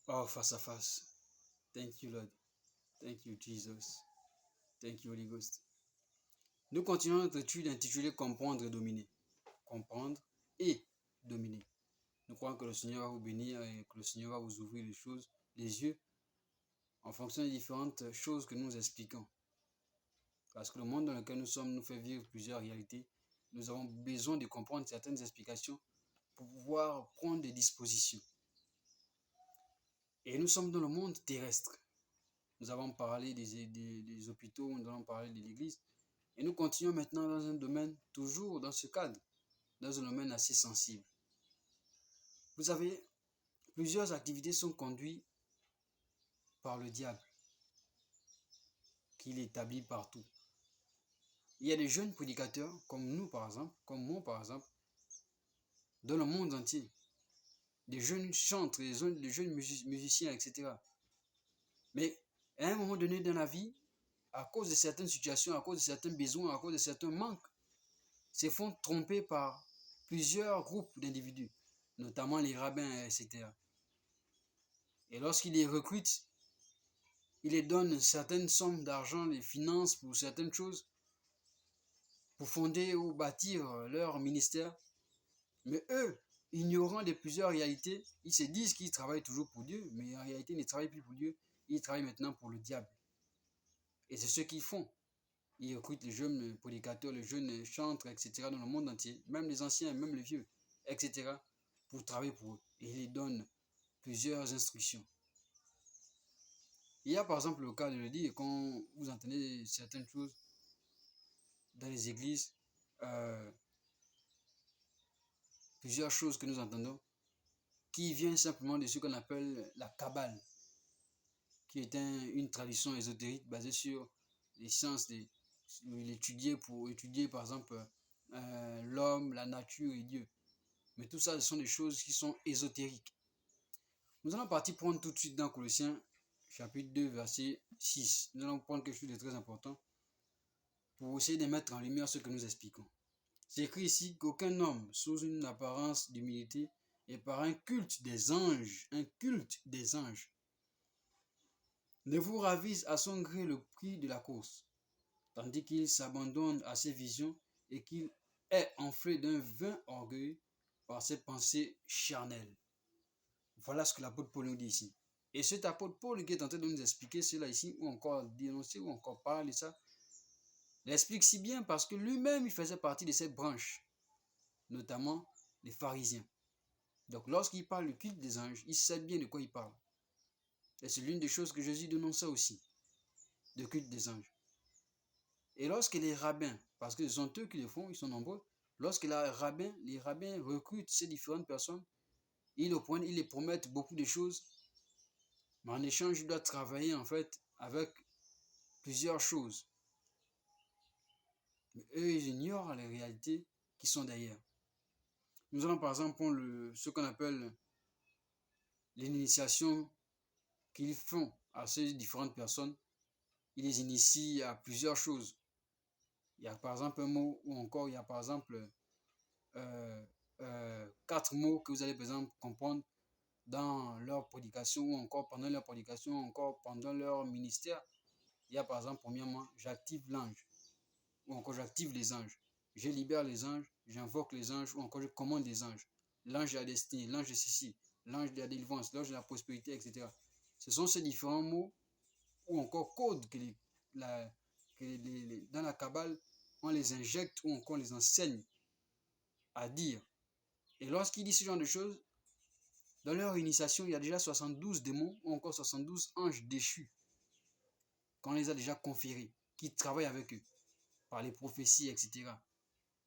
Oh, face à face. Thank you, Lord. Thank you, Jesus. Thank you, Holy Ghost. Nous continuons notre étude intitulée Comprendre et dominer. Comprendre et dominer. Nous croyons que le Seigneur va vous bénir et que le Seigneur va vous ouvrir les choses, les yeux, en fonction des différentes choses que nous expliquons. Parce que le monde dans lequel nous sommes nous fait vivre plusieurs réalités. Nous avons besoin de comprendre certaines explications pour pouvoir prendre des dispositions. Et nous sommes dans le monde terrestre. Nous avons parlé des hôpitaux, nous allons parler de l'église. Et nous continuons maintenant dans un domaine, toujours dans ce cadre, dans un domaine assez sensible. Vous savez, plusieurs activités sont conduites par le diable, qu'il établit partout. Il y a des jeunes prédicateurs, comme nous par exemple, comme moi par exemple, dans le monde entier. Des jeunes chantres, des jeunes musiciens, etc. Mais à un moment donné dans la vie, à cause de certaines situations, à cause de certains besoins, à cause de certains manques, se font tromper par plusieurs groupes d'individus, notamment les rabbins, etc. Et lorsqu'ils les recrutent, ils les donnent certaines sommes d'argent, les financent pour certaines choses, pour fonder ou bâtir leur ministère. Mais eux, ignorant de plusieurs réalités, ils se disent qu'ils travaillent toujours pour Dieu, mais en réalité, ils ne travaillent plus pour Dieu, ils travaillent maintenant pour le diable. Et c'est ce qu'ils font. Ils recrutent les jeunes prédicateurs, les jeunes chantres, etc. dans le monde entier, même les anciens, même les vieux, etc. pour travailler pour eux. Et ils les donnent plusieurs instructions. Il y a par exemple le cas de le dire, quand vous entendez certaines choses dans les églises, euh, plusieurs choses que nous entendons, qui viennent simplement de ce qu'on appelle la Kabbale, qui est une tradition ésotérique basée sur les sciences, l'étudier pour étudier par exemple l'homme, la nature et Dieu. Mais tout ça, ce sont des choses qui sont ésotériques. Nous allons partir prendre tout de suite dans Colossiens chapitre 2, verset 6. Nous allons prendre quelque chose de très important pour essayer de mettre en lumière ce que nous expliquons. C'est écrit ici qu'aucun homme, sous une apparence d'humilité et par un culte des anges, ne vous ravise à son gré le prix de la course, tandis qu'il s'abandonne à ses visions et qu'il est enflé d'un vain orgueil par ses pensées charnelles. Voilà ce que l'apôtre Paul nous dit ici. Et cet apôtre Paul qui est en train de nous expliquer cela ici, ou encore dénoncer, ou encore parler de ça, l'explique si bien parce que lui-même, il faisait partie de cette branche, notamment les pharisiens. Donc lorsqu'il parle du culte des anges, il sait bien de quoi il parle. Et c'est l'une des choses que Jésus dénonçait aussi, le culte des anges. Et lorsque les rabbins, parce que ce sont eux qui le font, ils sont nombreux, lorsque les rabbins recrutent ces différentes personnes, ils les promettent beaucoup de choses, mais en échange, ils doivent travailler en fait avec plusieurs choses. Mais eux, ils ignorent les réalités qui sont derrière. Nous allons par exemple prendre ce qu'on appelle l'initiation qu'ils font à ces différentes personnes. Ils les initient à plusieurs choses. Il y a par exemple un mot, ou encore il y a par exemple 4 mots que vous allez par exemple comprendre dans leur prédication, ou encore pendant leur prédication, ou encore pendant leur ministère. Il y a par exemple, premièrement, j'active l'ange, ou encore j'active les anges. Je libère les anges, j'invoque les anges, ou encore je commande les anges. L'ange de la destinée, l'ange de ceci, l'ange de la délivrance, l'ange de la prospérité, etc. Ce sont ces différents mots, ou encore codes dans la Kabbale, on les injecte ou encore on les enseigne à dire. Et lorsqu'il dit ce genre de choses, dans leur initiation, il y a déjà 72 démons ou encore 72 anges déchus qu'on les a déjà conférés, qui travaillent avec eux, par les prophéties, etc.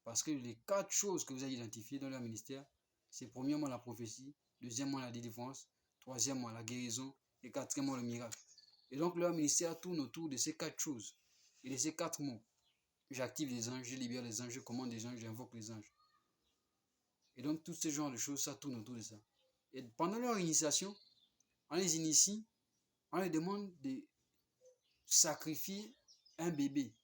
Parce que les 4 choses que vous avez identifiées dans leur ministère, c'est premièrement la prophétie, deuxièmement la délivrance, troisièmement la guérison et quatrièmement le miracle. Et donc leur ministère tourne autour de ces 4 choses et de ces 4 mots. J'active les anges, je libère les anges, je commande les anges, j'invoque les anges. Et donc tout ce genre de choses, ça tourne autour de ça. Et pendant leur initiation, on les initie, on les demande de sacrifier un bébé.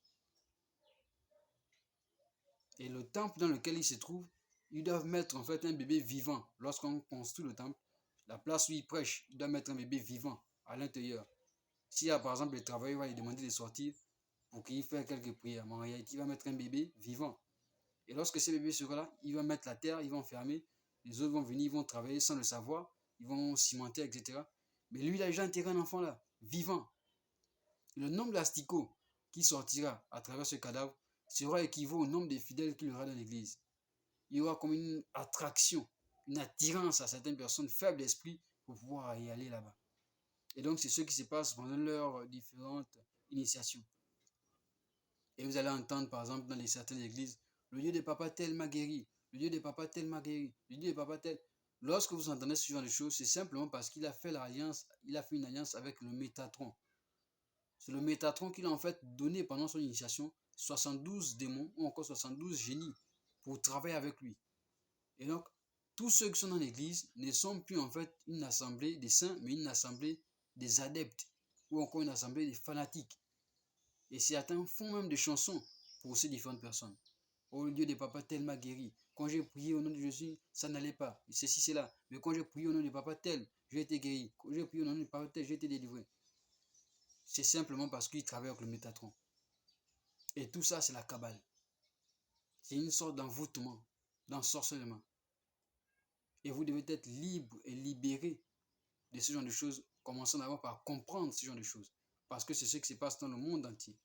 Et le temple dans lequel ils se trouvent, ils doivent mettre en fait un bébé vivant. Lorsqu'on construit le temple, La place où il prêche, il doit mettre un bébé vivant à l'intérieur. S'il y a par exemple le travailleur, il va lui demander de sortir pour qu'il fasse quelques prières. Mais en réalité, il va mettre un bébé vivant. Et lorsque ce bébé sera là, il va mettre la terre, il va enfermer. Les autres vont venir, ils vont travailler sans le savoir. Ils vont cimenter, etc. Mais lui, il a déjà enterré un enfant là, vivant. Le nombre d'asticots qui sortira à travers ce cadavre sera équivaut au nombre de fidèles qu'il y aura dans l'église. Il y aura comme une attraction, une attirance à certaines personnes faibles d'esprit pour pouvoir y aller là-bas. Et donc, c'est ce qui se passe pendant leurs différentes initiations. Et vous allez entendre, par exemple, dans certaines églises, le Dieu de papa tel m'a guéri, le Dieu de papa tel m'a guéri, le Dieu de papa tel. Lorsque vous entendez ce genre de choses, c'est simplement parce qu'il a fait l'alliance, il a fait une alliance avec le Métatron. C'est le Métatron qu'il a en fait donné pendant son initiation 72 démons ou encore 72 génies pour travailler avec lui. Et donc, tous ceux qui sont dans l'église ne sont plus en fait une assemblée des saints, mais une assemblée des adeptes ou encore une assemblée des fanatiques. Et certains font même des chansons pour ces différentes personnes. Oh, le Dieu de papa tel m'a guéri. Quand j'ai prié au nom de Jésus, ça n'allait pas. Ceci, c'est là. Mais quand j'ai prié au nom de papa tel, j'ai été guéri. Quand j'ai prié au nom de papa tel, j'ai été délivré. C'est simplement parce qu'il travaille avec le Métatron. Et tout ça, c'est la cabale. C'est une sorte d'envoûtement, d'ensorcellement. Et vous devez être libre et libéré de ce genre de choses, commençons d'abord par comprendre ce genre de choses. Parce que c'est ce qui se passe dans le monde entier.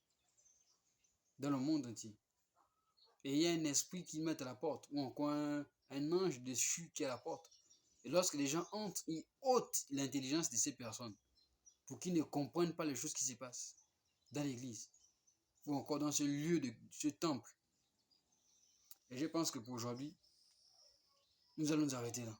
Dans le monde entier. Et il y a un esprit qui met à la porte, ou encore un ange déchu qui est à la porte. Et lorsque les gens entrent, ils ôtent l'intelligence de ces personnes pour qu'ils ne comprennent pas les choses qui se passent dans l'église ou encore dans ce lieu, ce temple. Et je pense que pour aujourd'hui, nous allons nous arrêter là.